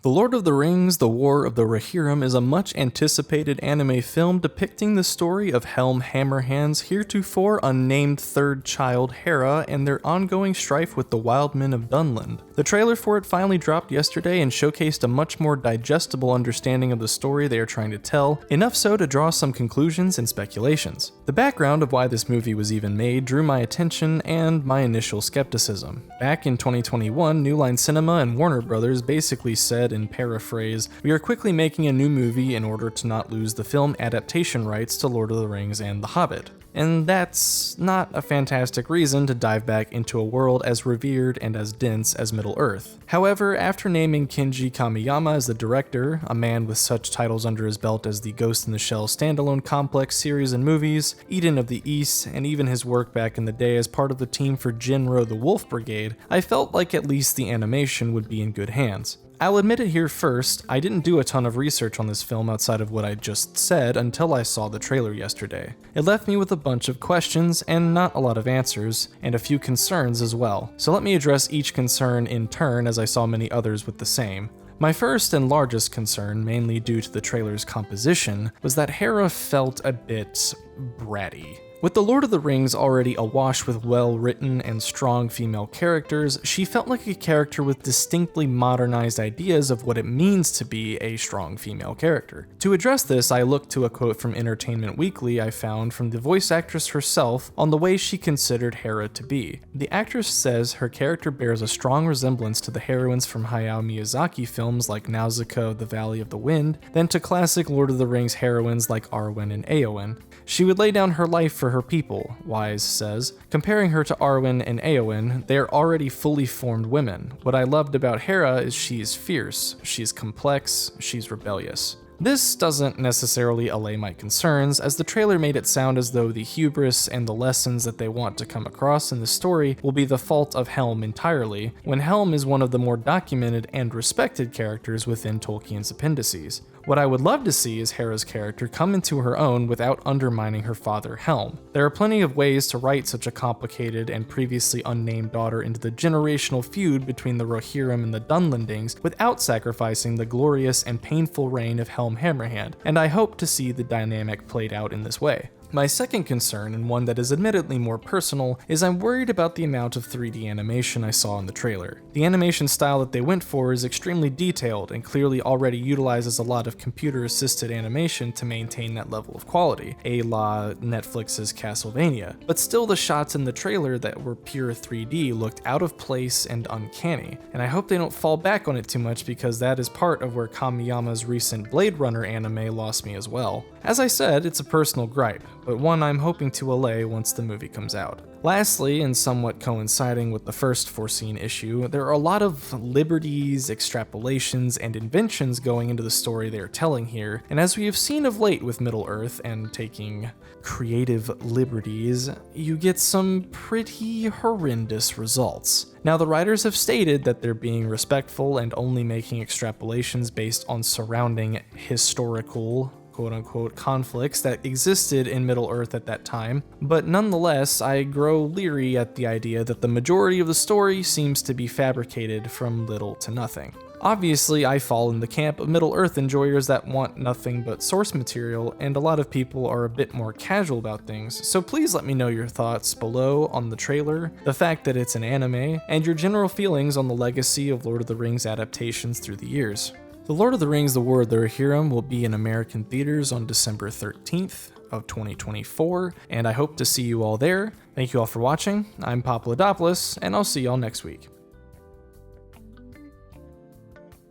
The Lord of the Rings: The War of the Rohirrim is a much-anticipated anime film depicting the story of Helm Hammerhand's heretofore unnamed third child Hera and their ongoing strife with the Wildmen of Dunland. The trailer for it finally dropped yesterday and showcased a much more digestible understanding of the story they are trying to tell, enough so to draw some conclusions and speculations. The background of why this movie was even made drew my attention and my initial skepticism. Back in 2021, New Line Cinema and Warner Brothers basically said, in paraphrase, "We are quickly making a new movie in order to not lose the film adaptation rights to Lord of the Rings and The Hobbit." And that's not a fantastic reason to dive back into a world as revered and as dense as Middle-earth. However, after naming Kinji Kamiyama as the director, a man with such titles under his belt as the Ghost in the Shell standalone complex series and movies, Eden of the East, and even his work back in the day as part of the team for Jinro the Wolf Brigade, I felt like at least the animation would be in good hands. I'll admit it here first, I didn't do a ton of research on this film outside of what I just said until I saw the trailer yesterday. It left me with a bunch of questions and not a lot of answers, and a few concerns as well. So let me address each concern in turn, as I saw many others with the same. My first and largest concern, mainly due to the trailer's composition, was that Hera felt a bit bratty. With The Lord of the Rings already awash with well-written and strong female characters, she felt like a character with distinctly modernized ideas of what it means to be a strong female character. To address this, I looked to a quote from Entertainment Weekly I found from the voice actress herself on the way she considered Hera to be. The actress says her character bears a strong resemblance to the heroines from Hayao Miyazaki films like Nausicaa of the Valley of the Wind, than to classic Lord of the Rings heroines like Arwen and Éowyn. She would lay down her life for her people, Wise says. Comparing her to Arwen and Éowyn, they are already fully formed women. What I loved about Hera is she is fierce, she's complex, she's rebellious. This doesn't necessarily allay my concerns, as the trailer made it sound as though the hubris and the lessons that they want to come across in the story will be the fault of Helm entirely, when Helm is one of the more documented and respected characters within Tolkien's appendices. What I would love to see is Hera's character come into her own without undermining her father, Helm. There are plenty of ways to write such a complicated and previously unnamed daughter into the generational feud between the Rohirrim and the Dunlandings without sacrificing the glorious and painful reign of Helm Hammerhand, and I hope to see the dynamic played out in this way. My second concern, and one that is admittedly more personal, is I'm worried about the amount of 3D animation I saw in the trailer. The animation style that they went for is extremely detailed and clearly already utilizes a lot of computer-assisted animation to maintain that level of quality, a la Netflix's Castlevania. But still, the shots in the trailer that were pure 3D looked out of place and uncanny, and I hope they don't fall back on it too much, because that is part of where Kamiyama's recent Blade Runner anime lost me as well. As I said, it's a personal gripe, but one I'm hoping to allay once the movie comes out. Lastly, and somewhat coinciding with the first foreseen issue, there are a lot of liberties, extrapolations, and inventions going into the story they are telling here, and as we have seen of late with Middle-earth and taking creative liberties, you get some pretty horrendous results. Now, the writers have stated that they're being respectful and only making extrapolations based on surrounding historical quote-unquote conflicts that existed in Middle-earth at that time, but nonetheless, I grow leery at the idea that the majority of the story seems to be fabricated from little to nothing. Obviously, I fall in the camp of Middle-earth enjoyers that want nothing but source material, and a lot of people are a bit more casual about things, so please let me know your thoughts below on the trailer, the fact that it's an anime, and your general feelings on the legacy of Lord of the Rings adaptations through the years. The Lord of the Rings: The War of the Rohirrim will be in American theaters on December 13th of 2024, and I hope to see you all there. Thank you all for watching. I'm Papadopoulos, and I'll see y'all next week.